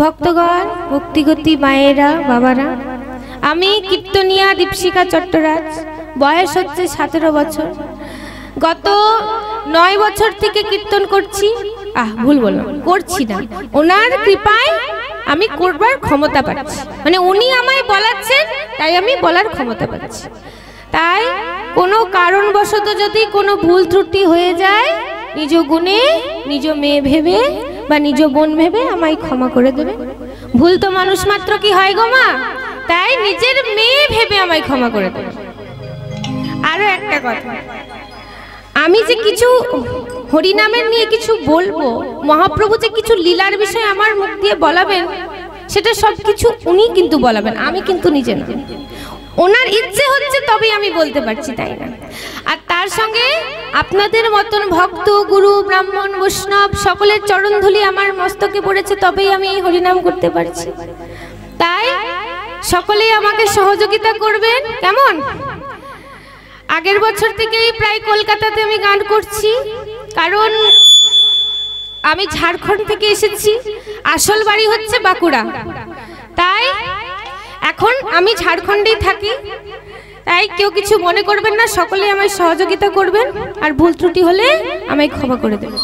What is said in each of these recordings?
ভক্তগণ, ভক্তিগতি মায়েরা, বাবারা, আমি কীর্তনিয়া দীপশিখা চট্টরাজ। বয়স হচ্ছে 17 বছর। গত 9 বছর থেকে কীর্তন করছি। ভুল বললাম, করছি না, ওনার কৃপায় আমি করবার ক্ষমতা পাচ্ছি। মানে উনি আমায় বলাচ্ছেন, তাই আমি বলার ক্ষমতা পাচ্ছি। তাই কোনো কারণবশত যদি কোনো ভুল ত্রুটি হয়ে যায়, নিজ গুণে নিজ মেয়ে ভেবে বা নিজ বোন ভেবে আমায় ক্ষমা করে দেবে। ভুল তো মানুষ মাত্র কি হয় গো মা, তাই নিজের মেয়ে ভেবে আমায় ক্ষমা করে দেবে। আরো একটা কথা, আমি যে কিছু হরিনামের নিয়ে কিছু বলবো, মহাপ্রভু যে কিছু লীলার বিষয়ে আমার মুখ দিয়ে বলাবেন, সেটা সব কিছু উনি কিন্তু বলাবেন, আমি কিন্তু নিজে না। ওনার ইচ্ছে হচ্ছে তবেই আমি বলতে পারছি, তাই না? আর তার সঙ্গে আপনাদের মতন ভক্ত, গুরু, ব্রাহ্মণ, বৈষ্ণব সকলের চরণধুলি আমার মস্তকে পড়েছে, তবেই আমি এই হরিনাম করতে পারছি। তাই সকলেই আমাকে সহযোগিতা করবেন, কেমন? আগের বছর থেকেই প্রায় কলকাতাতে আমি গান করছি, কারণ আমি ঝাড়খণ্ড থেকে এসেছি, আসল বাড়ি হচ্ছে বাঁকুড়া। তাই এখন আমি ঝাড়খণ্ডেই থাকি। তাই কেউ কিছু মনে করবেন না, সকলে আমায় সহযোগিতা করবেন, আর ভুল ত্রুটি হলে আমায় ক্ষমা করে দেবেন।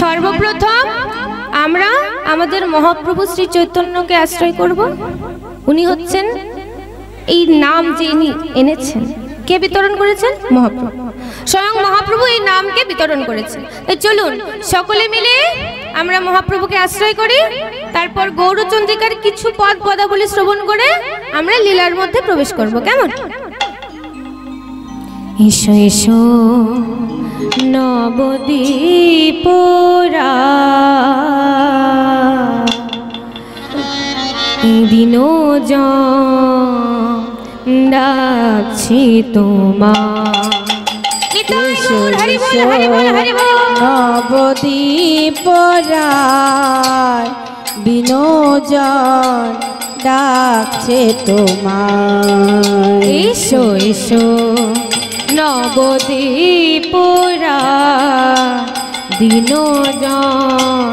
সর্বপ্রথম আমরা আমাদের মহাপ্রভু শ্রী চৈতন্যকে আশ্রয় করব। উনি হচ্ছেন এই নাম যে ইনি এনেছেন, কে বিতরণ করেছেন? মহাপ্রভু। স্বয়ং মহাপ্রভু এই নামকে বিতরণ করেছেন। তাই চলুন সকলে মিলে আমরা মহাপ্রভুকে আশ্রয় করি, তারপর গৌরচন্দ্রিকার কিছু পদ পদাবলী শ্রবণ করে আমরা লীলার মধ্যে প্রবেশ করব, কেমন? এসো এসো নবদ্বীপরা দিনো ডাকছি তোমার। নবদ্বীপরা বিনোজন ডাকছে তোমার। এসো এসো নবদ্বীপরা দিনোজন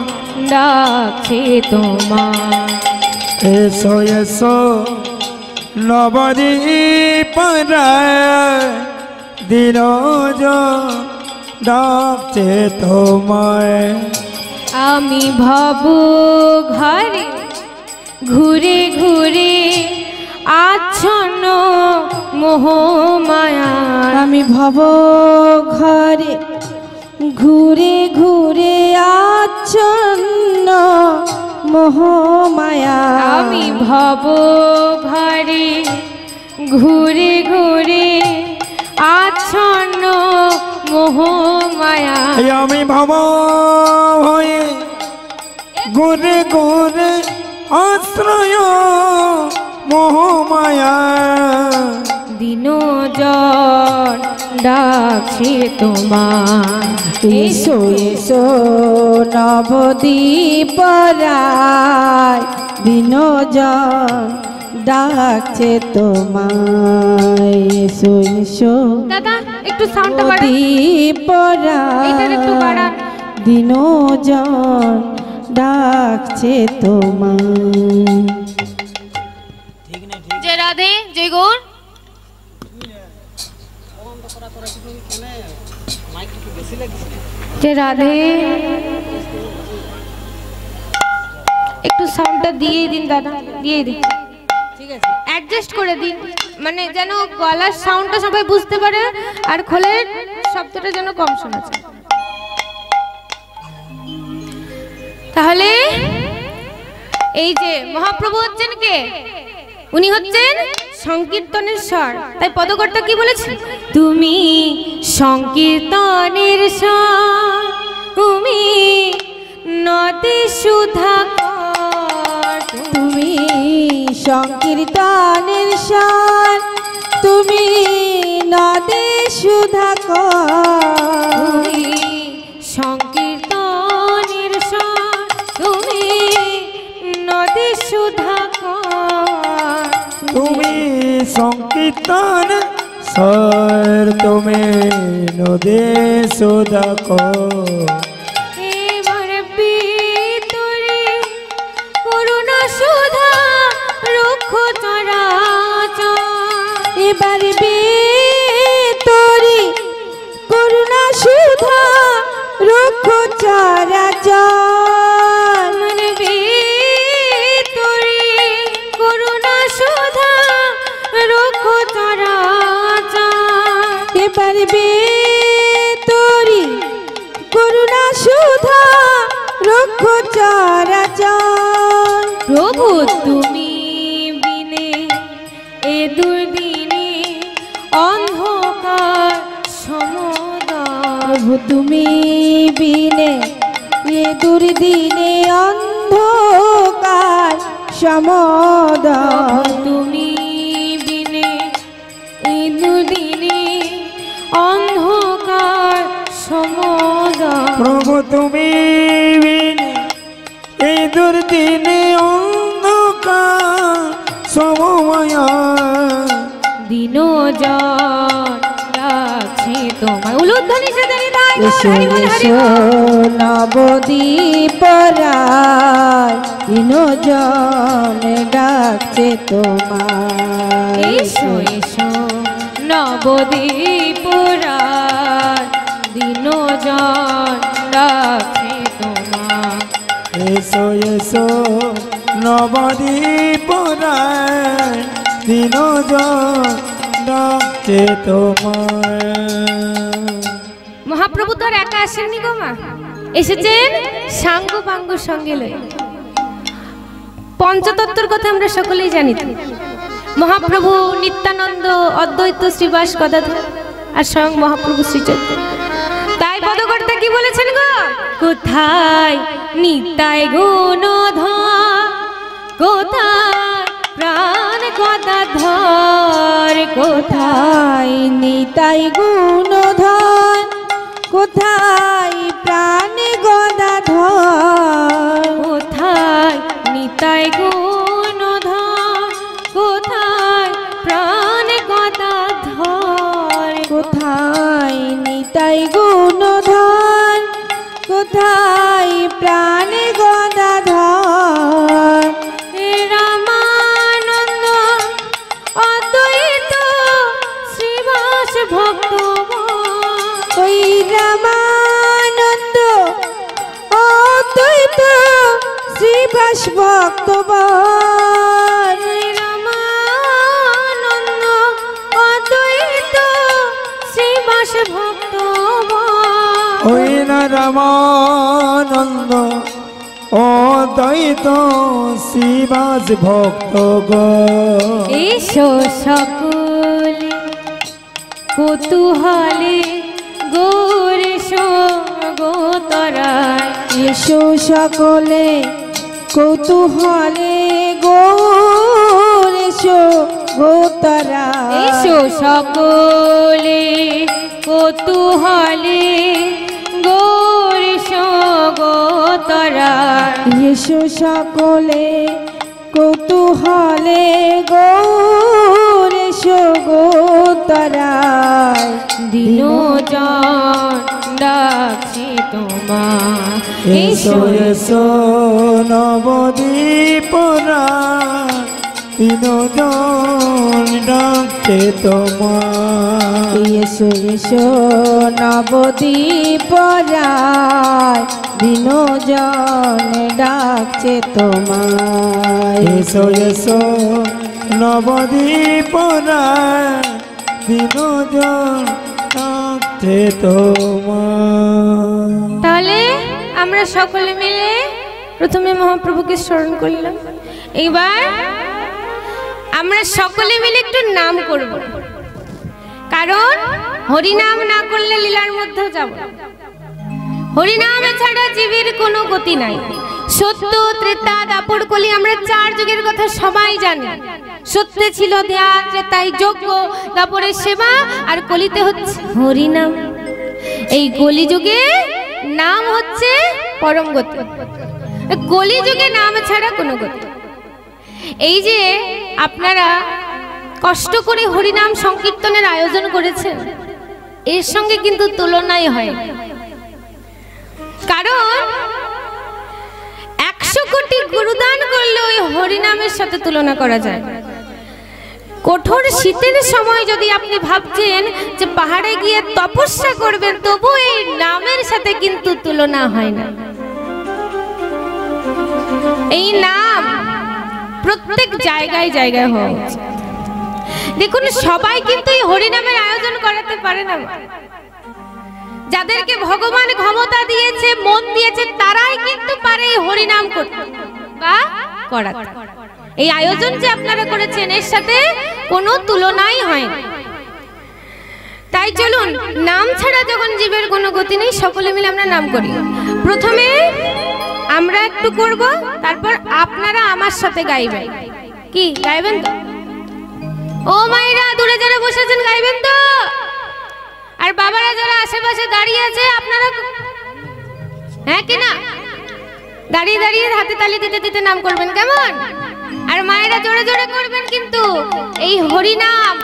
ডাকছে তোমার। এসো এসো নবদ্বীপরা দিনোজন ডাকছে তোমায়। আমি ভব ঘরে ঘুরে ঘুরে আচ্ছন্ন মোহমায়া। আমি ভব ঘরে ঘুরে ঘুরে আচ্ছন্ন মোহমায়া। আমি ভব ঘরে ঘুরে ঘুরে আচ্ছন্ন মোহমায়া। আমি ভব হয়ে ঘুরে ঘুরে আশ্রয় মোহমায়া। দিনোজন ডাকছে তোমার। এসো এসো নবদ্বীপরা দিনোজন ডাকছে তোমায়। এসো এসো দাদা একটু সাউন্ডটা বাড়ান, দ্বীপরা এটার একটু বাড়ান। দিনোজন ডাকছে তোমায়। জয় রাধে, জয় গৌর। জয় রাধে। একটু সাউন্ডটা দিয়ে দিন দাদা, দিয়ে দিন, ঠিক আছে? অ্যাডজাস্ট করে দিন, মানে যেন গলার সাউন্ডটা সবাই বুঝতে পারে, আর খোলের শব্দটা যেন কম শোনা যায়। তাহলে এই যে মহাপ্রভু হচ্ছেন কে? উনি হচ্ছেন সংকীর্তনের স্বর। তাই পদকর্তা কি বলেছে? তুমি সংকীর্তনের স্বর, তুমি নদী সুধাকর। তুমি সংকীর্তনের স্বর, তুমি নদী সুধাকর। তুমি সংকীর্তনের স্বর, তুমি নদী সুধাকর। তুমি সংকীর্তন স্বর, তুমি নদী সুধাকর। এবার বিতু এবার তোরি করুণা সুধা রক্ষ চরাচর তোরি করুণা সুধা রক্ষ চরাচর এবার তোরি করুণা সুধা রক্ষ চরাচর প্রভু তুমি বিনে এ দুর্দিনে অন্ধকার সমুদয় প্রভু তুমি বিনে এ দুর্দিনে অন্ধকার সমুদয় তুমি বিনে এই দুদিনে অন্ধকার সমুদয় প্রভু তুমি বিনে এই দুর্দিনে অন্ধকার সমময় দিন যাচ্ছে তোমার উলুধ্বনি সাথে এসো এসো নবদ্বীপ রায় দিনজন ডাকছে তোমার এসো এসো নবদ্বীপ রাত দিন যাচ্ছে তোমার এসো এসো নবদ্বীপ রায় দিন ডাকছে তোমার। মহাপ্রভু তো আর একা আসেননি গো মা, এসেছেন সাঙ্গ পাঙ্গুর সঙ্গে লয়ে। পঞ্চতত্ত্বর কথা আমরা সকলেই জানি তো। মহাপ্রভু নিত্যানন্দ, অদ্বৈত শ্রীবাস গদাধর আর স্বয়ং মহাপ্রভু শ্রীচৈতন্য। তাই পদকর্তা কি বলেছেন গো? কোথায় নিতাই গুণধর, কোথায় প্রাণ গদাধর, কোথায় নিতাই গুণধর, কোথায় প্রাণ গদাধর, কোথায় নিতাই গুণধর, কোথায় প্রাণ গদাধর, কোথায় নিতাই গুণধর, কোথায় প্রাণ গদাধর, রামানন্দ অদ্বৈত শ্রীবাস ভক্ত, ওই রামানন্দ অদ্বৈত শ্রীবাস ভক্তবর, রামানন্দ অদ্বৈত শ্রীবাস ভক্ত, ওই না রামানন্দ অদ্বৈত শ্রীবাস ভক্ত গো। এসো সকলে কৌতূহলে গৌরেশো গোতরায়, এসো সকলে কৌতূহলে গৌর এসো গোতরা, এসো সকলে কৌতূহলে গৌরেশো গোতরায়, এসো সকলে কৌতূহলে গৌর এসো গোতরায়, দিনজন ডাকছে তোমার। এসো এসো নবদ্বীপ রায় দিনজন ডাকছে তোমার। এসো এসো নবদ্বীপ রায় দিনজন ডাকছে তোমায়, এসো এসো নবদ্বীপ রায় দিনজন ডাকছে তোমার। তাহলে আমরা সকলে মিলে প্রথমে মহাপ্রভুকে স্মরণ করলাম, এইবার আমরা সকলে মিলে একটু নাম করব, কারণ হরিনাম না করলে লীলার মধ্যেও যাব না। হরিনাম ছাড়া জীবের কোনো গতি নাই। সত্য, ত্রেতা, দাপর, কলি, আমরা চার যুগের কথা সবাই জানি। সত্যে ছিল ধ্যান, ত্রেতায় যজ্ঞ, দাপরে সেবা, আর কলিতে হচ্ছে হরিনাম। এই কলিযুগে নাম হচ্ছে পরম গতি। কলিযুগে নাম ছাড়া কোনো গতি। এই যে আপনারা কষ্ট করে হরিনাম সংকীর্তনের আয়োজন করেছেন, এর সঙ্গে কিন্তু তুলনাই হয়, কারণ 100 কোটি গুরুদান করলে ওই হরিনামের সাথে তুলনা করা যায়। কঠোর শীতের সময় যদি আপনি ভাবছেন যে পাহাড়ে গিয়ে তপস্যা করবেন, তবু এই নামের সাথে কিন্তু তুলনা হয় না। এই নাম প্রত্যেক জায়গায় জায়গায় হওয়া উচিত। দেখুন, সবাই কিন্তু এই হরিনামের আয়োজন করাতে পারে না। যাদেরকে ভগবান ক্ষমতা দিয়েছে, মন দিয়েছে, তারাই কিন্তু পারে এই হরিনাম করতে বা করাতে। এই আয়োজন যে আপনারা করেছেন, এর সাথে কোনো তুলনাই হয় না। তাই চলুন, নাম ছাড়া যখন জীবের কোনো গতি নেই, সকলে মিলে আমরা নাম করি। প্রথমে আমরা একটু করব, তারপর আপনারা আমার সাথে গাইবেন। কি গাইবেন তো? ও মায়েরা, দূরে যারা বসেছেন গাইবেন তো? আর বাবারা যারা আশেপাশে দাঁড়িয়ে আছে, আপনারা হ্যাঁ কি না? দাঁড়িয়ে দাঁড়িয়ে হাতে তালি দিতে দিতে নাম করবেন, কেমন? আর মায়েরা জোরে জোরে করবেন কিন্তু এই হরিনাম।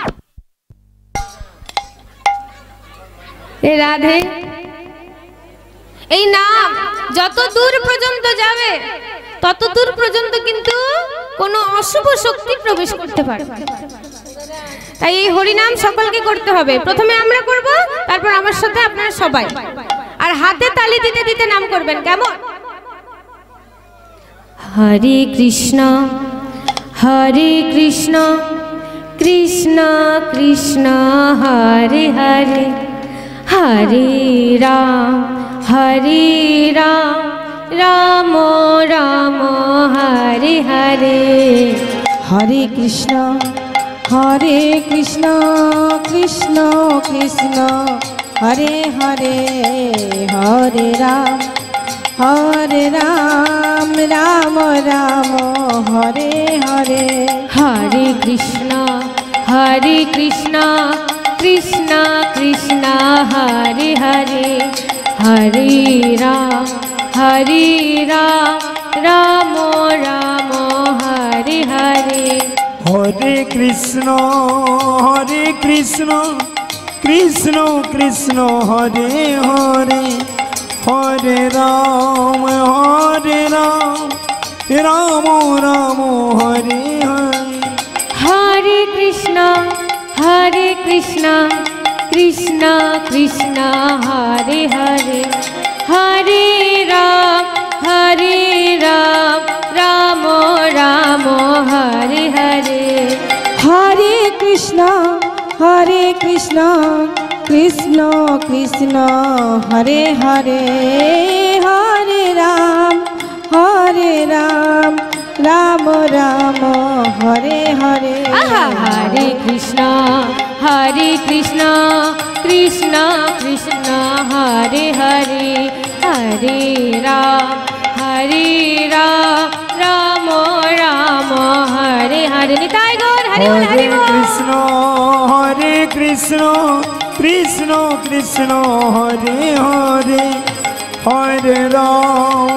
এ রাধে, এই নাম যত দূর পর্যন্ত যাবে, তত দূর পর্যন্ত কিন্তু কোনো অশুভ শক্তি প্রবেশ করতে পারে। তাই এই হরিনাম সকলকে করতে হবে। প্রথমে আমরা করব, তারপর আমার সাথে আপনারা সবাই। আর হাতে তালি দিতে দিতে নাম করবেন, কেমন? হরে কৃষ্ণ হরে কৃষ্ণ কৃষ্ণ কৃষ্ণ হরে হরে, হরে রাম রাম রাম হরে হরে। হরে কৃষ্ণ কৃষ্ণ কৃষ্ণ হরে হরে, হরে রাম রাম রাম হরে হরে। হরে কৃষ্ণ কৃষ্ণ কৃষ্ণ হরে হরে, হরে রাম রাম রাম হরে হরে। হরে কৃষ্ণ কৃষ্ণ কৃষ্ণ হরে হরে, হরে রাম রাম রাম হরে হরে। হরে কৃষ্ণ কৃষ্ণ কৃষ্ণ হরে হরে, হরে রাম রাম রাম হরে হরে। হরে কৃষ্ণ কৃষ্ণ কৃষ্ণ হরে হরে, হরে রাম রাম রাম হরে হরে। হরে কৃষ্ণ কৃষ্ণ কৃষ্ণ হরে হরে, হরে রাম রাম রাম হরে হরে। নিতাই গৌর হরি বল, হরি বল। হরে কৃষ্ণ কৃষ্ণ কৃষ্ণ হরে হরে, হরে রাম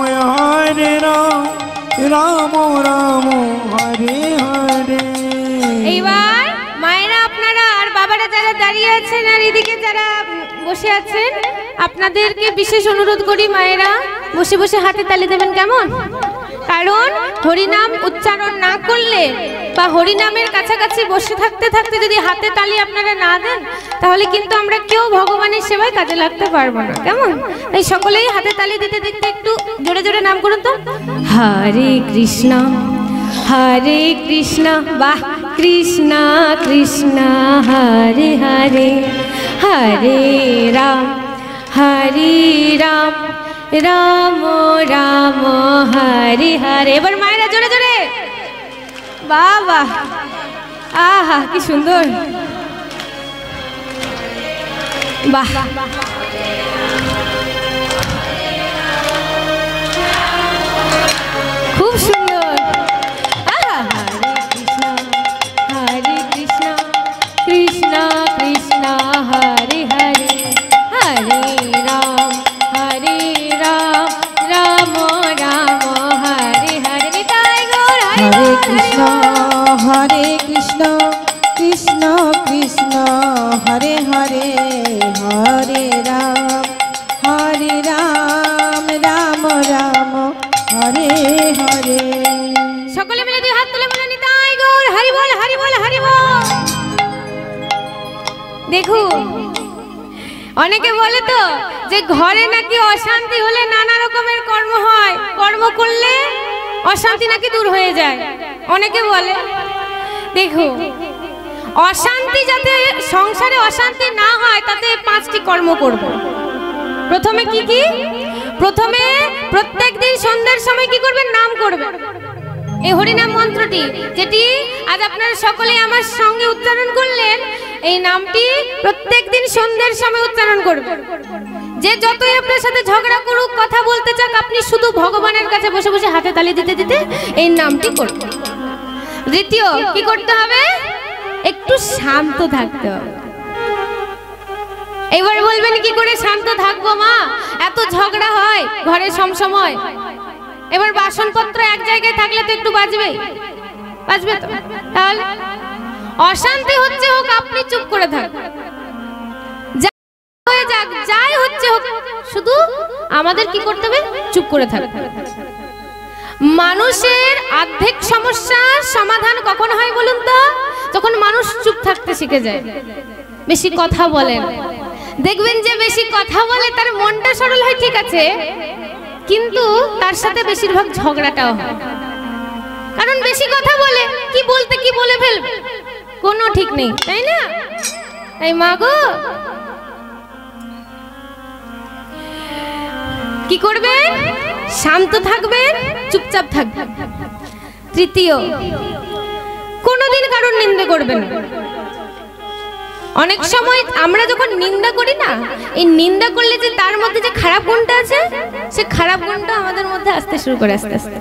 রাম রাম হরে হরে। এইবার মায়েরা আপনারা আর বাবারা যারা দাঁড়িয়ে আছেন আর এদিকে যারা বসে আছেন, আপনাদেরকে বিশেষ অনুরোধ করি, মায়েরা বসে বসে হাতে তালি দেবেন, কেমন? কারণ হরিনাম উচ্চারণ না করলে বা হরিনামের কাছাকাছি বসে থাকতে থাকতে যদি হাতে তালি আপনারা না দেন, তাহলে কিন্তু আমরা কেউ ভগবানের সেবায় কাজে লাগতে পারবো না, কেমন? তাই সকলেই হাতে তালি দিতে দিতে একটু জোরে জোরে নাম করুন তো। হরে কৃষ্ণ বাহ, কৃষ্ণ কৃষ্ণ হরে হরে, হরে রাম রাম রাম হরে হরে। এবার মায়েরা জোরে জোরে, বাহ বাহ, আহা কি সুন্দর, বাহ। খুব সুন্দর। আহা, হরে কৃষ্ণ কৃষ্ণ কৃষ্ণ হরে হরে, হরে রাম রাম রাম হরে হরে। নিতাই গৌর হরি বল, হরে কৃষ্ণ কৃষ্ণ কৃষ্ণ হরে হরে, হরে রাম রাম রাম হরে হরে। সকলে মিলে দুই হাত তুলে বলে নিতাই গৌর হরি বল, হরি বল, হরি বল। দেখুন, অনেকে বলে তো যে ঘরে নাকি অশান্তি হলে নানা রকমের কর্ম হয়, কর্ম করলে অশান্তি নাকি দূর হয়ে যায়। অনেকে বলে, দেখো অশান্তি যাতে সংসারে অশান্তি না হয় তাতে 5টি কর্ম করব। প্রথমে কি কি? প্রথমে প্রত্যেকদিন সন্ধ্যার সময় কি করবেন? নাম করবেন। এই হরিনাম মন্ত্রটি যেটি আজ আপনারা সকলেই আমার সঙ্গে উচ্চারণ করলেন, এই নামটি প্রত্যেকদিন সন্ধ্যার সময় উচ্চারণ করবেন। যে যতই আপনার সাথে ঝগড়া করুক, কথা বলতে চাক, আপনি শুধু ভগবানের কাছে বসে বসে হাতে তালি দিতে দিতে এই নামটি করবেন। দ্বিতীয় কি করতে হবে? একটু শান্ত থাকতে হবে। এবার বলবেন কি করে শান্ত থাকবো মা, এত ঝগড়া হয় ঘরে সবসময়। এবার বাসনপত্র এক জায়গায় থাকলে তো একটু বাজবেই, বাজবে তো। তাহলে অশান্তি হচ্ছে হোক, আপনি চুপ করে থাকবেন। যাই হচ্ছে হোক, শুধু আমাদের কি করতে হবে? চুপ করে থাকতে হবে। মানুষের অর্ধেক সমস্যার সমাধান কখন হয় বলুন তো? যখন মানুষ চুপ থাকতে শিখে যায়, বেশি কথা বলেন। দেখবেন যে বেশি কথা বলে তার মনটা সরল হয়, ঠিক আছে, কিন্তু তার সাথে বেশিরভাগ ঝগড়াটাও হয়। কারণ বেশি কথা বলে, কি বলতে কি বলে ফেলবে কোনো ঠিক নেই, তাই না? তাই মা গো, কি করবেন? শান্ত থাকবেন, চুপচাপ থাকবেন। তৃতীয়, কোনোদিন কারোর নিন্দা করবেন না। অনেক সময় আমরা যখন নিন্দা করি না, এই নিন্দা করলে যে তার মধ্যে যে খারাপ গুণটা আছে, সে খারাপ গুণটা আমাদের মধ্যে আসতে শুরু করে আস্তে আস্তে।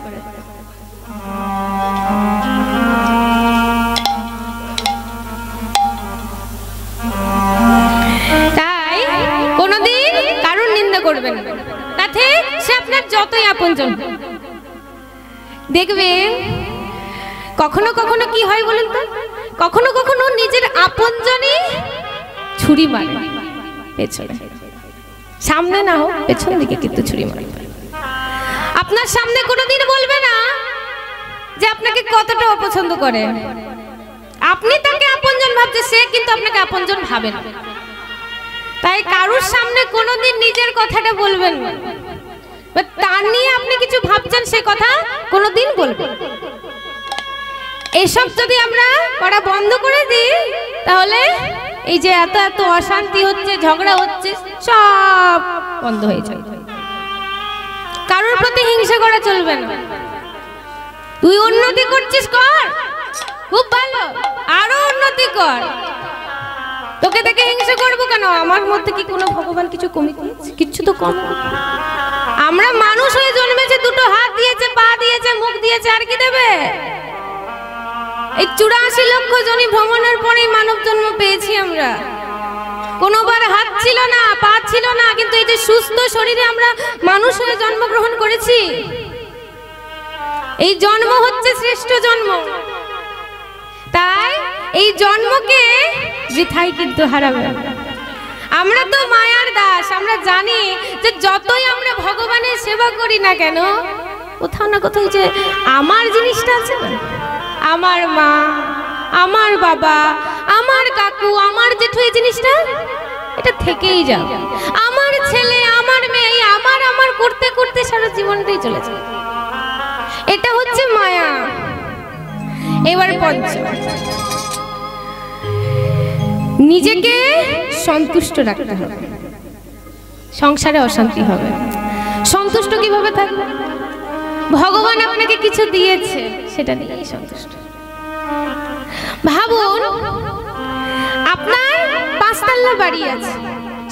তাই কোনোদিন কারোর নিন্দা করবেন না, তাতে সে আপনার যতই আপনজন। দেখবেন কখনো কখনো কি হয় বলুন তো? কখনো কখনো নিজের আপনজনই ছুরি মারে পেছনে, সামনে না হোক পেছন দিকে কিন্তু ছুরি মারে। আপনার সামনে কোনোদিন বলবে না যে আপনাকে কতটা অপছন্দ করে। আপনি তাকে আপনজন ভাবছে, সে কিন্তু আপনাকে আপনজন ভাবে না। তাই কারোর সামনে কোনোদিন নিজের কথাটা বলবেন না, তার নিয়ে আপনি কিছু ভাবছেন সে কথা কোনোদিন বলবেন। এসব যদি আমরা করা বন্ধ করে দিই, তাহলে এই যে এত এত অশান্তি হচ্ছে, ঝগড়া হচ্ছে, সব বন্ধ হয়ে যাবে। কারোর প্রতি হিংসা করা চলবে না। তুই উন্নতি করছিস, কর, খুব ভালো, আরো উন্নতি কর। তোকে দেখে হিংসা করবো কেন? আমার মধ্যে কি কোনো ভগবান কিছু কমি দিয়েছে? কিচ্ছু তো কম। আমরা মানুষ হয়ে জন্মেছে, দুটো হাত দিয়েছে, পা দিয়েছে, মুখ দিয়েছে, আর কি দেবে? এই 84 লক্ষ জনি ভ্রমণের পরেই মানব জন্ম পেয়েছি আমরা। কোনোবার হাত ছিল না, পা ছিল না, কিন্তু এই যে সুস্থ শরীরে আমরা মানুষ হয়ে জন্মগ্রহণ করেছি। এই জন্ম হচ্ছে শ্রেষ্ঠ জন্ম। তাই এই জন্মকে বৃথায় কিন্তু হারাবে। আমরা তো মায়ার দাস। আমরা জানি যে যতই আমরা ভগবানের সেবা করি না কেন, কোথাও না কোথাও যে আমার জিনিসটা আছে না, আমার মা, আমার বাবা, আমার কাকু, আমার জেঠু, এই জিনিসটা এটা থেকেই যাবে। আমার ছেলে, আমার মেয়ে, আমার আমার করতে করতে সারা জীবনটাই চলে যায়। এটা হচ্ছে মায়া। এবার পঞ্চম, নিজেকে সন্তুষ্ট রাখতে হবে। সংসারে অশান্তি হবে, সন্তুষ্ট কিভাবে থাকবে? ভগবান আপনাকে কিছু দিয়েছে, সেটা নিয়েই সন্তুষ্ট। ভাবুন, আপনার 5 তলা বাড়ি আছে,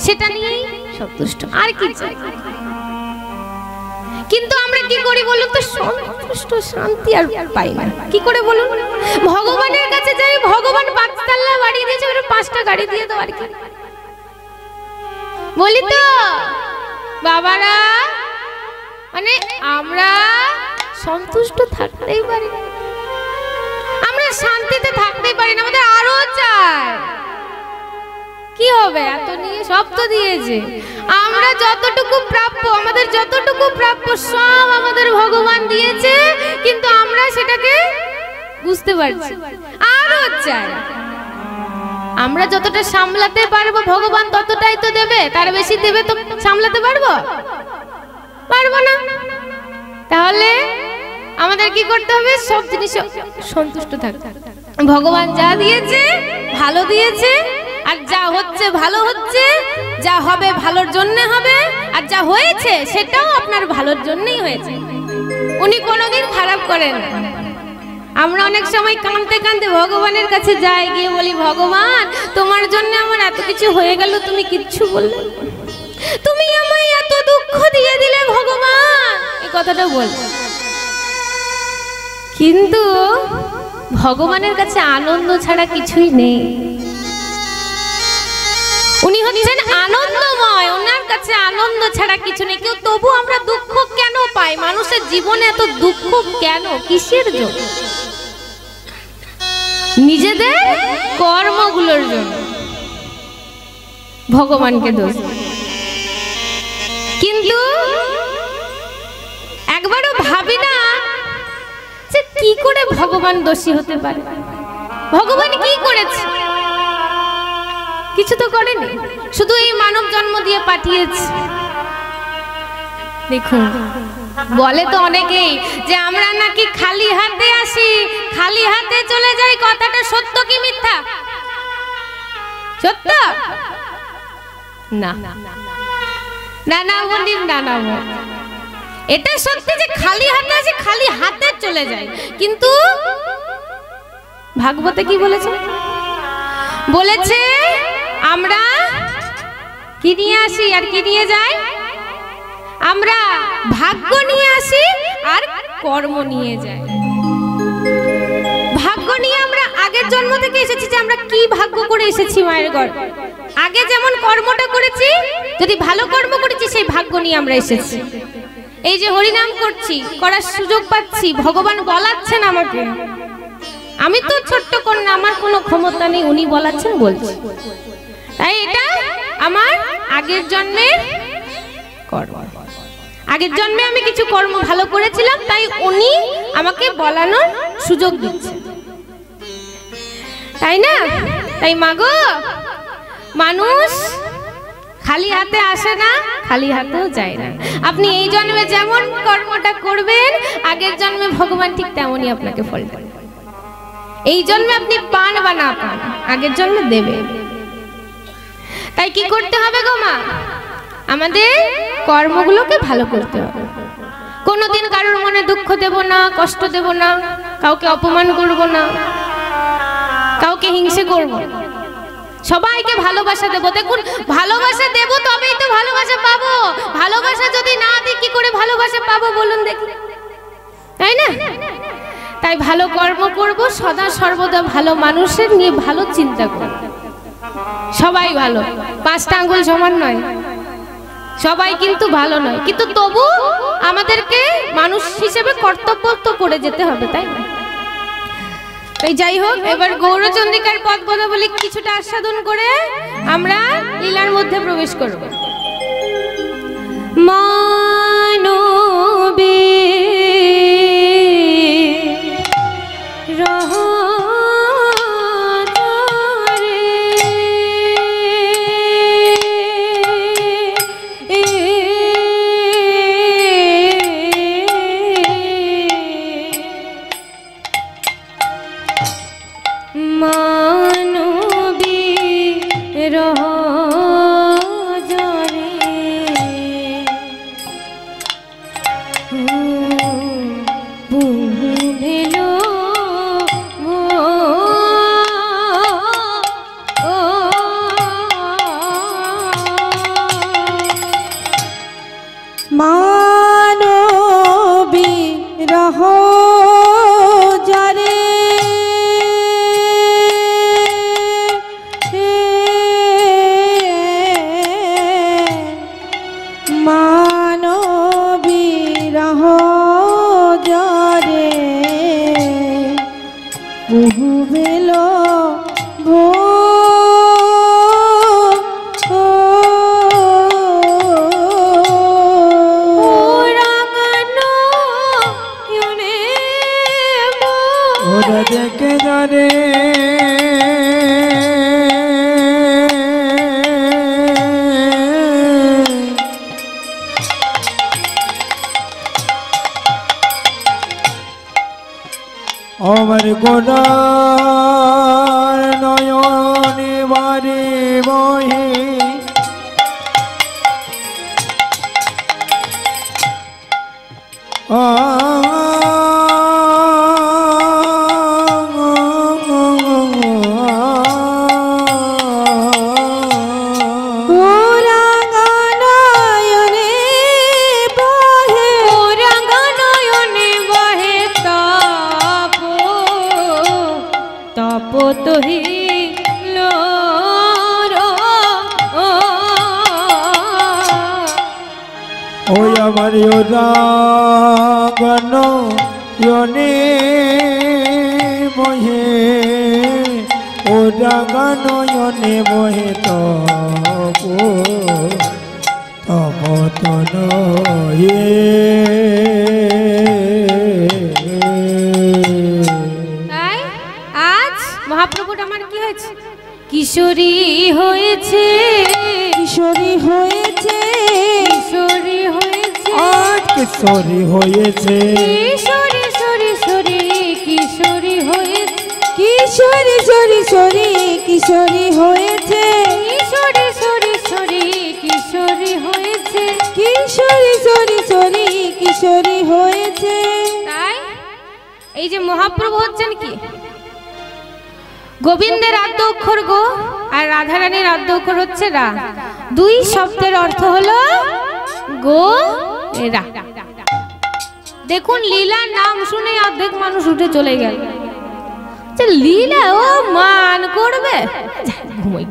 সেটা নিয়েই সন্তুষ্ট, আর কি চাই? কিন্তু আমরা কি করি বলুন তো? সন্তুষ্ট, শান্তি আর পাই না। কি করে বলুন? ভগবানের কাছে যাই, ভগবান 5 তলা বাড়ি দিয়েছে, ওরা 5টা গাড়ি দিয়ে দাও, আর কি বলি তো বাবারা? মানে আমরা সন্তুষ্ট থাকতেই পারি না, আমরা শান্তিতে থাকতেই পারি না, আমাদের আরো চাই। কি হবে? এত নিয়ে সব তো দিয়েছে। আমরা যতটুকু প্রাপ্য, আমাদের যতটুকু প্রাপ্য সব আমাদের ভগবান দিয়েছে, কিন্তু আমরা সেটাকে বুঝতে পারছি, আরো চাই, আমরা যতটা সামলাতে পারবো ভগবান ততটাই তো দেবে, তার বেশি দেবে তো সামলাতে পারবো? পারবো না। তাহলে আমাদের কি করতে হবে? সব জিনিস সন্তুষ্ট থাকতে। ভগবান যা দিয়েছে ভালো দিয়েছে, আর যা হচ্ছে ভালো হচ্ছে, যা হবে ভালোর জন্য হবে, আর যা হয়েছে সেটাও আপনার ভালোর জন্যই হয়েছে। উনি কোনোদিন খারাপ করেন না। আমরা অনেক সময় কাঁদতে কাঁদতে ভগবানের কাছে যাই, গিয়ে বলি ভগবান তোমার জন্য আমার এত কিছু হয়ে গেল, তুমি কিচ্ছু বললে, তুমি আমায় এত দুঃখ দিয়ে দিলে ভগবান, এই কথাটা বল। কিন্তু ভগবানের কাছে আনন্দ ছাড়া কিছুই নেই। উনি হচ্ছেন আনন্দময়, ওনার কাছে আনন্দ ছাড়া কিছু নেই। কেউ তবু আমরা দুঃখ কেন পাই? মানুষের জীবনে এত দুঃখ কেন, কিসের জন্য? নিজেদের কর্মগুলোর জন্য ভগবানকে দোষ। কিন্তু একবারও ভাবি না যে কি করে ভগবান দোষী হতে পারে। ভগবান কি করেছে? কিছু তো করেনি, শুধু এই মানব জন্ম দিয়ে পাঠিয়েছে। দেখুন, বলে তো অনেকেই যে আমরা নাকি খালি হাতে আসি, খালি হাতে চলে যাই। কথাটা সত্য কি মিথ্যা? সত্য না, না না বন্দিন, না না, এটা সত্যি যে খালি হাতে আসি, খালি হাতে চলে যাই। কিন্তু ভাগবতে কি বলেছে? বলেছে আমরা কি নিয়ে আসি আর কি নিয়ে যাই? আমরা ভাগ্য নিয়ে আসি আর কর্ম নিয়ে যাই। ভাগ্য নিয়ে আমরা আগের জন্ম থেকে এসেছি, যে আমরা কি ভাগ্য করে এসেছি মায়ের ঘর। আগে যেমন কর্মটা করেছি, যদি ভালো কর্ম করেছি, সেই ভাগ্য নিয়ে আমরা এসেছি। এই যে হরিনাম করছি, করার সুযোগ পাচ্ছি, ভগবান বলাচ্ছেন আমাকে। আমি তো ছোট্ট কন্যা, আমার কোনো ক্ষমতা নেই, উনি বলাচ্ছেন, বলছি। তাই এটা আমার আগের জন্মের কর্ম। আগের জন্মে আমি কিছু কর্ম ভালো করেছিলাম, তাই উনি আমাকে বলানোর সুযোগ দিচ্ছে, তাই না? তাই মাগো, মানুষ খালি হাতে আসে না, খালি হাতেও যায় না। আপনি এই জন্মে যেমন কর্মটা করবেন, আগের জন্মে ভগবান ঠিক তেমনই আপনাকে ফল দেবে। এই জন্মে আপনি পান বা না পান, আগের জন্মে দেবে। তাই কি করতে হবে গো মা? আমাদের কর্মগুলোকে ভালো করতে হবে। কোনোদিন কারোর মনে দুঃখ দেব না, কষ্ট দেব না, কাউকে অপমান করব না, কাউকে হিংসে করব না, সবাইকে ভালোবাসা দেব। দেখুন, ভালোবাসা দেব তবেই তো ভালোবাসা পাবো। ভালোবাসা যদি না দিই কি করে ভালোবাসা পাবো বলুন দেখি, তাই না? তাই ভালো কর্ম করব, সদা সর্বদা ভালো মানুষের নিয়ে ভালো চিন্তা করব। সবাই ভালো, পাঁচটা আঙ্গুল সমান নয়, সবাই কিন্তু ভালো নয়, কিন্তু তবু আমাদেরকে মানুষ হিসেবে কর্তব্য তো করে যেতে হবে, তাই না? তাই যাই হোক, এবার গৌরচন্দ্রিকার পদ পদাবলী কিছুটা আস্বাদন করে আমরা লীলার মধ্যে প্রবেশ করব। মানবে আমার গোড়ার নয়নে বারে বহে ওই আমার রাগন ইয়নে বহে ও রাগন ইয়নে বহে তব তন আজ মহাপ্রভুর আমার কি হয়েছে? কিশোরী হয়েছে, কিশোরী হয়েছে, কিশোরী হয়েছে, আজ কিশোরী হয়েছে, কিশোরী সরি সরি কিশোরী হয়েছে, কিশোরী সরি সরি কিশোরী হয়েছে, কিশোরী সরি সরি কিশোরী হয়েছে, কিশোরী সরি সরি কিশোরী হয়েছে। তাই এই যে মহাপ্রভু হচ্ছেন কি, গোবিন্দের আদ্য অক্ষর গো আর রাধারানীর আদ্য অক্ষর হচ্ছে রা। দুই শব্দের অর্থ হলো গো রা। দেখুন লীলা নাম শুনে অর্ধেক মানুষ উঠে চলে গেল। লীলা ও মান করবে, ঘুমাই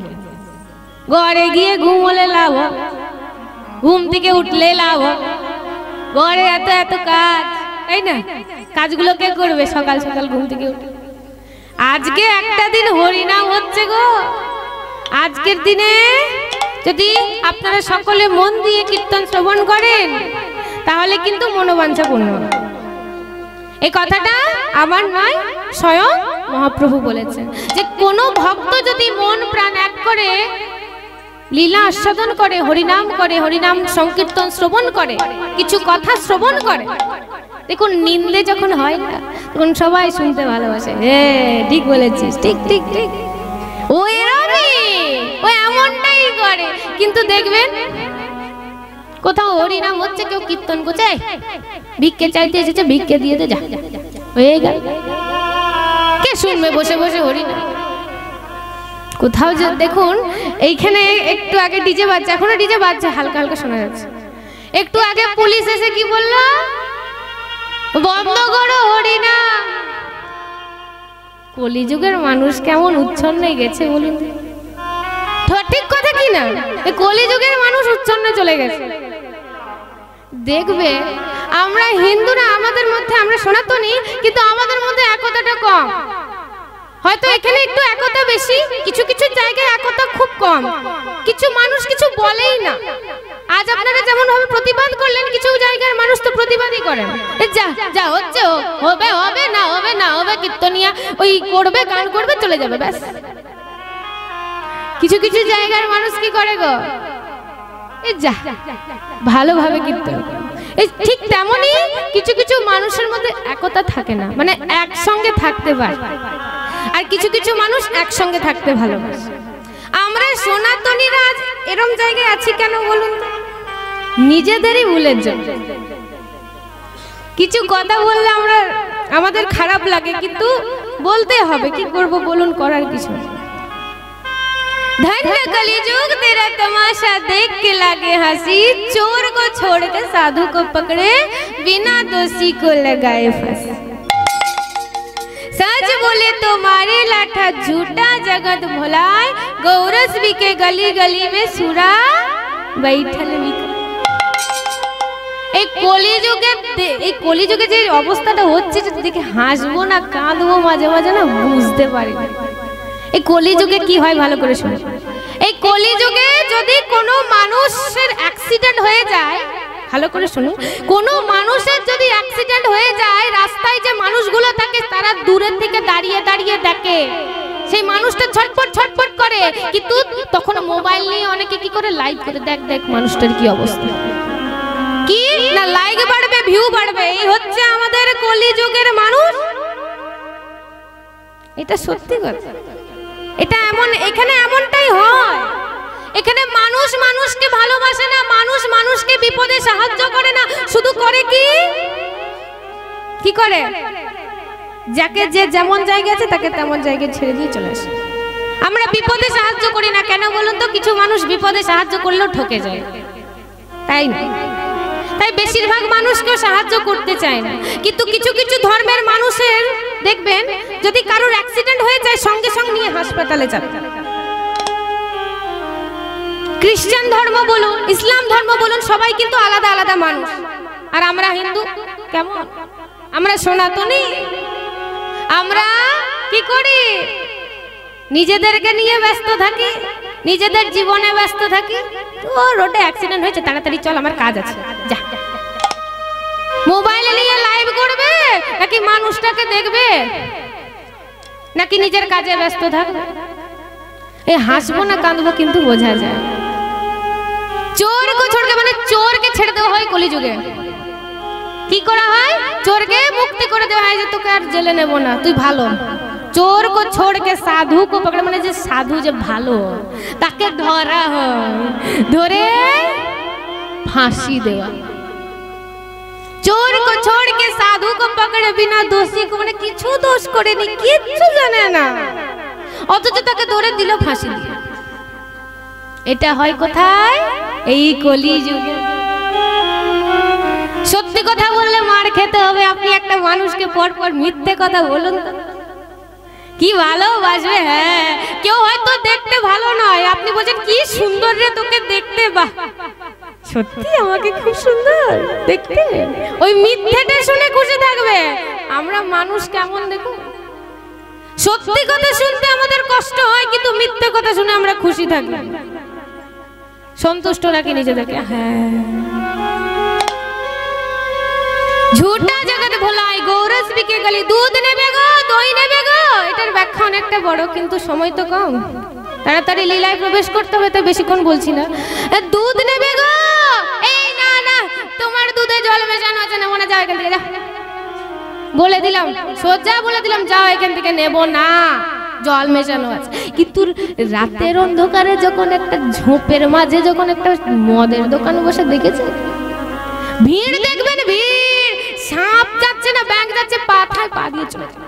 ঘরে গিয়ে ঘুমলে লাভ, ঘুম থেকে উঠলে লাভ, ঘরে এত এত কাজ, তাই না? কাজগুলো কে করবে সকাল সকাল ঘুম থেকে উঠে? আজকে একটা দিন হরিনাম হচ্ছে গো। আজকের দিনে যদি আপনারা সকলে মন দিয়ে কীর্তন শ্রবণ করেন তাহলে কিন্তু মনোবাঞ্ছা পূর্ণ হবে। এই কথাটা আমার নয়, স্বয়ং মহাপ্রভু বলেছেন যে কোনো ভক্ত যদি মন প্রাণ এক করে লীলা আস্বাদন করে, হরিনাম করে, হরিনাম সংকীর্তন শ্রবণ করে, কিছু কথা শ্রবণ করে, দেখুন নিন্দে যখন হয় না তখন সবাই শুনতে ভালোবাসে। ঠিক বলেছিস, ঠিক ঠিক ঠিক, ও এরকমই, ও এমনটাই করে। কিন্তু দেখবেন কোথাও হরিনাম হচ্ছে, কেউ কীর্তন করছে, ভিক্ষে চাইতে এসেছে, ভিক্ষে দিয়ে দে, যা হয়ে গেল। কে শুনবে বসে বসে হরিনাম? কোথাও যে দেখুন এইখানে একটু আগে ডিজে বাজছে, এখনো ডিজে বাজছে, হালকা হালকা শোনা যাচ্ছে। একটু আগে পুলিশ এসে কি বললো? বন্ধ করো হরিনাম। কলিযুগের মানুষ কেমন উচ্ছন্নে গেছে বলুন? ঠিক কথা কি না? কলিযুগের মানুষ উচ্ছন্নে চলে গেছে। দেখবে আমরা হিন্দুরা আমাদের মধ্যে, আমরা সনাতনী, কিন্তু আমাদের মধ্যে একতাটা কম। হয়তো এখানে একটু একতা বেশি, কিছু কিছু জায়গায় একতা খুব কম, কিছু মানুষ কিছু বলেই না। আজ আপনারা যেমন ভাবে প্রতিবাদ করলেন, কিছু জায়গার মানুষ তো প্রতিবাদই করেন, যা যা হচ্ছে হবে, হবে না হবে না হবে, কীর্তনিয়া ওই করবে, গান করবে, চলে যাবে, ব্যাস। কিছু কিছু জায়গার মানুষ কি করে গো, যা ভালোভাবে কীর্তন। ঠিক তেমনই কিছু কিছু মানুষের মধ্যে একতা থাকে না, মানে একসঙ্গে থাকতে পারে, আর কিছু কিছু মানুষ একসঙ্গে থাকতে ভালোবাসে। আমরা সনাতনীরা আজ এরম জায়গায় আছি কেন বলুন? নিজেদেরই ভুলের জন্য। কিছু কথা বললে আমরা, আমাদের খারাপ লাগে, কিন্তু বলতে হবে, কি করব বলুন, করার কিছু। धन्य कलिजुग तेरा तमाशा देख के लागे हंसी, चोर को छोड़ के साधु को पकड़े, बिना दोषी को लगाए फांसी। सच बोले तो मारे लाठा, झूठा जगत भुलाए, गौरस भी के गली गली में सुरा बैठल बिका। এই কলিযুগে যে অবস্থাটা হচ্ছে, দেখে হাসবো না কাঁদবো মাঝে মাঝে না, বুঝতে পারি না। এই কলিযুগে কি হয় ভালো করে শুনুন। এই কলিযুগে যদি কোনো মানুষের অ্যাক্সিডেন্ট হয়ে যায়, ভালো করে শুনুন, কোনো মানুষের যদি অ্যাক্সিডেন্ট হয়ে যায়, রাস্তায় যে মানুষগুলো থাকে তারা দূরের থেকে দাঁড়িয়ে দাঁড়িয়ে দেখে, সেই মানুষটা ছটফট ছটফট করে, কিন্তু তখন মোবাইল নিয়ে অনেকে কি করে, লাইভ করে, দেখ দেখ মানুষটার কি অবস্থা, কি না লাইক বাড়বে, ভিউ বাড়বে। এই হচ্ছে আমাদের কলিযুগের মানুষ। এটা সত্যি কথা। এটা এমন, এখানে এমনটাই হয়। এখানে মানুষ মানুষকে ভালোবাসে না, মানুষ মানুষকে বিপদে সাহায্য করে না, শুধু করে কি করে, যাকে যে যেমন জায়গা আছে তাকে তেমন জায়গায় ছেড়ে দিয়ে চলে আসে। আমরা বিপদে সাহায্য করি না কেন বলুন তো? কিছু মানুষ বিপদে সাহায্য করলেও ঠকে যায়, তাই না? তাই বেশিরভাগ মানুষকেও সাহায্য করতে চায় না। কিন্তু কিছু কিছু ধর্মের মানুষের দেখবেন, যদি কারোর অ্যাক্সিডেন্ট হয়ে যায় সঙ্গে সঙ্গে নিয়ে হাসপাতালে যাবে। খ্রিস্টান ধর্ম বলুন, ইসলাম ধর্ম বলুন, সবাই কিন্তু আলাদা আলাদা মানুষ। আর আমরা হিন্দু কেমন? আমরা সনাতনী, আমরা কি করি? নিজেদেরকে নিয়ে ব্যস্ত থাকি, নিজেদের জীবনে ব্যস্ত থাকি। তো রোডে অ্যাক্সিডেন্ট হয়েছে, তাড়াতাড়ি চল, আমার কাজ আছে, যা। মোবাইলে নিয়ে লাইভ করবে নাকি মানুষটাকে দেখবে, নাকি নিজের কাজে ব্যস্ত থাকবে? এই হাসবো না কাঁদবো কিন্তু বোঝা যায়। চোরকে ছোড়কে, মানে চোরকে ছেড়ে দেওয়া হয় কলিযুগে। কি করা হয়? চোরকে মুক্তি করে দেওয়া হয়, যে তোকে আর জেলে নেব না, তুই ভালো। चोर को छोड़ के साधु को पकड़, माने जे साधु जे भालो ताके धरा হয়, ধরে फांसी देवा। चोर को छोड़ के साधु को पकड़े बिना दोषी को, माने किछु दोष करेনি, किछु জানে না, অথচ তাকে ধরে দিল ফাঁসি দিয়ে। এটা হয় কোথায়? এই কলি যুগে। সত্যি কথা বললে মার খেতে হবে। আপনি একটা মানুষকে পর পর মিথ্যে কথা বলুন তো কি ভালোবাসবে? হ্যাঁ, কেউ হয়তো দেখতে ভালো নয়, আপনি বলছেন কি সুন্দর রে তোকে দেখতে, বাহ সত্যি আমাকে খুব সুন্দর দেখতে, ওই মিথ্যেটা শুনে খুশি থাকবে। আমরা মানুষ কেমন দেখো, সত্যি কথা শুনতে আমাদের কষ্ট হয়, কিন্তু মিথ্যে কথা শুনে আমরা খুশি থাকি, সন্তুষ্ট রাখি নিজেদেরকে। হ্যাঁ, झूठा जगत भोलाई गोरस बिके गली, दूध नेबे गो दही नेबे गो। এটার ব্যাখ্যা অনেকটা বড়, কিন্তু সময় তো কম, তাড়াতাড়ি লীলায় প্রবেশ করতে হবে, তাই বেশিক্ষণ বলছি না। দুধ নেবে গো, এই না না তোমার দুধে জল মেশানো আছে, নেবো না, যাও এখান থেকে, যাও বলে দিলাম, সোজা বলে দিলাম, যাও এখান থেকে, নেবো না, জল মেশানো আছে। কিন্তু রাতের অন্ধকারে যখন একটা ঝোপের মাঝে যখন একটা মদের দোকান বসে দেখেছে, ভিড় দেখবেন, ভিড়, সাপ যাচ্ছে না ব্যাংক যাচ্ছে, পাথায় পা দিয়ে চলে যায়।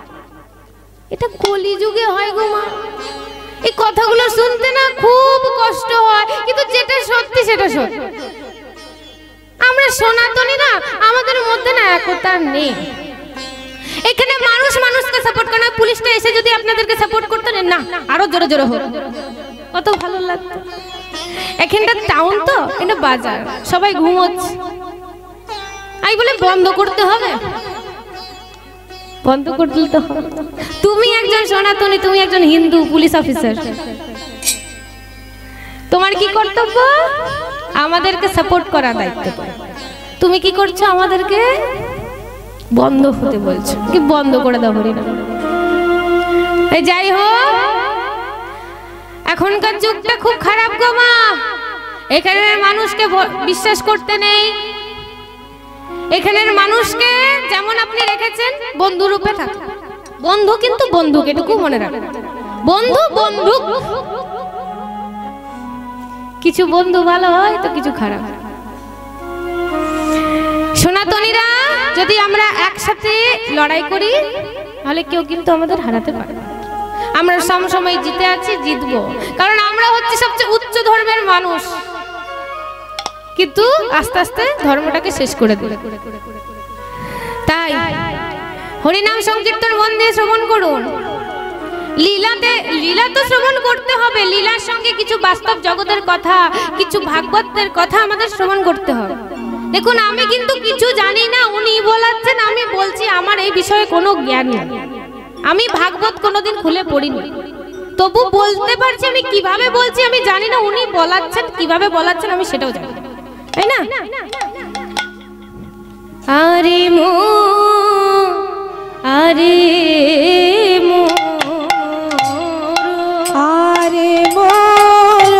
এটা কলিযুগে হয় গো মা। এই কথাগুলো শুনতে না খুব কষ্ট হয়, কিন্তু যেটা সত্যি সেটা সত্যি। আমরা সনাতনী না, আমাদের মধ্যে না একতা নেই। এখানে মানুষ মানুষকে সাপোর্ট করে না, পুলিশটা এসে যদি আপনাদেরকে সাপোর্ট করতে না, আরো জোরে জোরে হোক, কত ভালো লাগতো। এখানটা টাউন তো, এটা বাজার, সবাই ঘুমোচ্ছে, আই বলে বন্ধ করতে হবে, বন্ধ করতে তো হবে। তুমি একজন সনাতনী, তুমি একজন হিন্দু পুলিশ অফিসার, তোমার কি কর্তব্য? আমাদেরকে সাপোর্ট করা দায়িত্ব। তুমি কি করছো? আমাদেরকে বন্ধ হতে বলছো, কি বন্ধ করে দাও হরিনাম। এই যাই হোক, এখনকার যুগটা খুব খারাপ গো মা। এখানে মানুষকে বিশ্বাস করতে নেই, এখানের মানুষকে যেমন আপনি রেখেছেন বন্ধু রূপে থাকে। বন্ধু কিন্তু বন্দুক, এটুকু মনে রাখবেন, বন্ধু বন্দুক। কিছু বন্ধু ভালো হয় তো কিছু খারাপ। সনাতনীরা যদি আমরা একসাথে লড়াই করি, তাহলে কেউ কিন্তু আমাদের হারাতে পারে না। আমরা সবসময় জিতে আছি, জিতবো, কারণ আমরা হচ্ছে সবচেয়ে উচ্চ ধর্মের মানুষ, কিন্তু আস্তে আস্তে ধর্মটাকে শেষ করে দিল। তাই হরিনাম সংকীর্তন মন দিয়ে শ্রবণ করুন। লীলা তো শ্রবণ করতে হবে, লীলার সঙ্গে কিছু বাস্তব জগতের কথা, কিছু ভাগবতের কথা আমাদের শ্রবণ করতে হবে। দেখুন, আমি কিন্তু কিছু জানি না, উনি বলাচ্ছেন, আমি বলছি, আমার এই বিষয়ে কোনো জ্ঞান নেই, আমি ভাগবত কোনোদিন খুলে পড়িনি, তবু বলতে পারছি। আমি কিভাবে বলছি আমি জানি না, উনি বলাচ্ছেন, কিভাবে বলাচ্ছেন আমি সেটাও জানি না, তাই না? আরে মো, আরে মো, আরে মোর,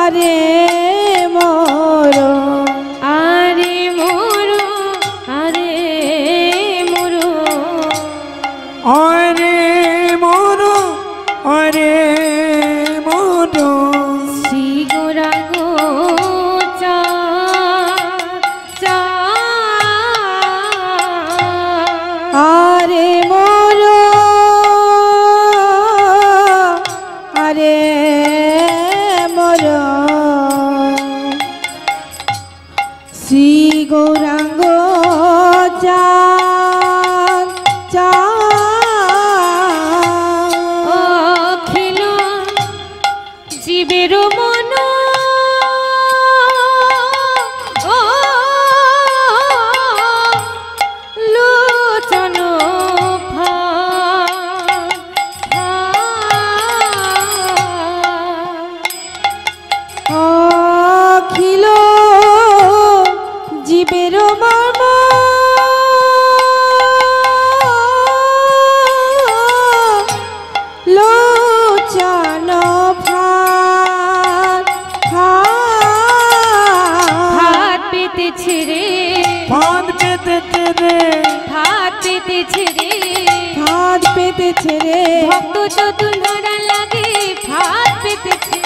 আরে মোর, আরে মোর, আরে মোর, আরে মোর, আরে মোর আরে মোর শ্রী গৌরাঙ্গ চাঁদ চাঁদ অখিল জীবের মন লোচন অখিল জীবের মর্ম লোচন ভাত ভাত পেতেছে রে ফাঁদ পেতেছে রে ভাত পেতেছে রে ভাত পেতেছে রে ভক্ত চতুর ধরা লাগে ভাত পেতেছে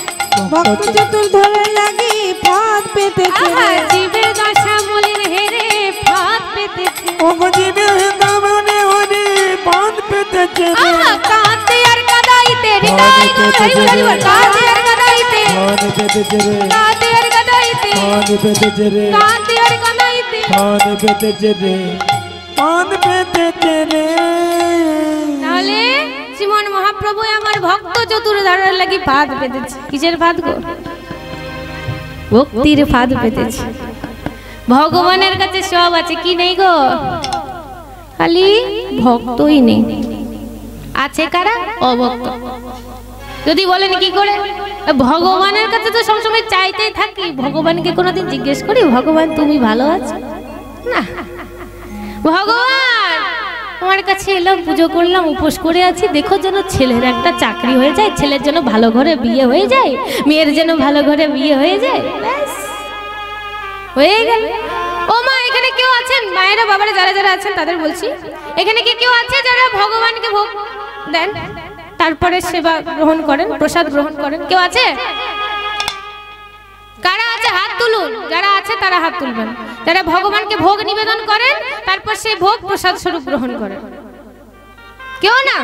ভক্ত চতুর ধরে লাগি ভাত পেতেছে আহা রে জীবের দশা মলির হেরে ভাত পেতেছে ও গজিবে দামনে ওরে ফাঁদ পেতেছে রে আহা কাঁদতে আর কাঁদাইতে হৃদয় গড়াইবার কাঁদতে আর কাঁদাইতে ফাঁদ পেতেছে রে কাঁদতে আর কাঁদাইতে ফাঁদ পেতেছে রে কাঁদতে আর কাঁদাইতে ফাঁদ পেতেছে রে ফাঁদ পেতেছে রে তাহলে শ্রীমন মহাপ্রভু আমার ভক্ত চতুর ধরার লাগি ফাঁদ পেতেছে কিসের ফাঁদ গো ভক্তির ফাঁদ পেতেছে ভগবানের কাছে সব আছে কি নেই গো খালি ভক্তই নেই আছে কারা অভক্ত যদি বলেন কি করে ভগবানের কাছে তো সবসময় চাইতেই থাকি ভগবানকে কোনোদিন জিজ্ঞেস করি ভগবান তুমি ভালো আছো না ভগবান তোমার কাছে এলাম পুজো করলাম উপোস করে আছি দেখো যেন ছেলের একটা চাকরি হয়ে যায় ছেলের জন্য ভালো ঘরে বিয়ে হয়ে যায় মেয়ের জন্য ভালো ঘরে বিয়ে হয়ে যায় ব্যাস হয়ে গেল ও মা এখানে কেউ আছেন মায়েরা বাবারা যারা যারা আছেন তাদের বলছি এখানে কি কেউ আছে যারা ভগবানকে ভোগ দেন তারপরে সেবা গ্রহণ করেন প্রসাদ গ্রহণ করেন কেউ আছে কারা আছে হাত তুলুন যারা আছে তারা হাত তুলবেন যারা ভগবানকে ভোগ নিবেদন করেন তারপর সেই ভোগ প্রসাদ স্বরূপ গ্রহণ করেন কেউ না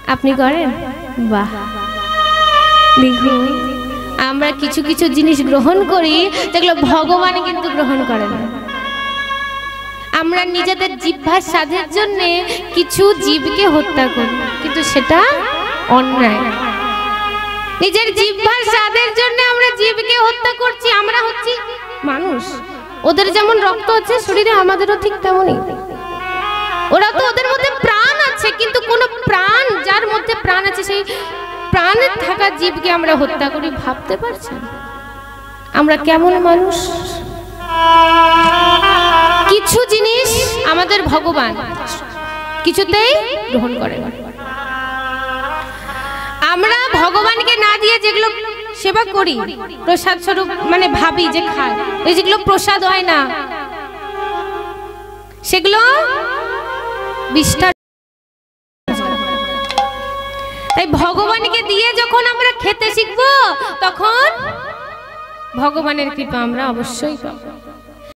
আপনি করেন বাহ দেখুন আমরা কিছু কিছু জিনিস গ্রহণ করি যেগুলো ভগবান কিন্তু গ্রহণ করেন না আমরা নিজেদের জিহ্বার স্বাদের জন্য কিছু জীবকে হত্যা করি কিন্তু সেটা অন্যায় নিজের জিহ্বার স্বাদের জন্য আমরা জীবকে হত্যা করছি আমরা হচ্ছি মানুষ ওদের যেমন রক্ত আছে শরীরে আমাদেরও ঠিক তেমনই ওরা তো ওদের মধ্যে প্রাণ আছে কিন্তু কোন প্রাণ যার মধ্যে প্রাণ আছে সেই প্রাণে থাকা জীবকে আমরা হত্যা করি ভাবতে পারছেন আমরা কেমন মানুষ কিছু জিনিস আমাদের ভগবান কিছুতেই গ্রহণ করে আমরা ভগবানকে না দিয়ে যেগুলো সেবা করি প্রসাদ স্বরূপ মানে ভাবি যে খায় এই যেগুলো প্রসাদ হয় না সেগুলো বিষ্ঠা তাই ভগবানকে দিয়ে যখন আমরা খেতে শিখবো তখন ভগবানের কৃপা আমরা অবশ্যই পাবো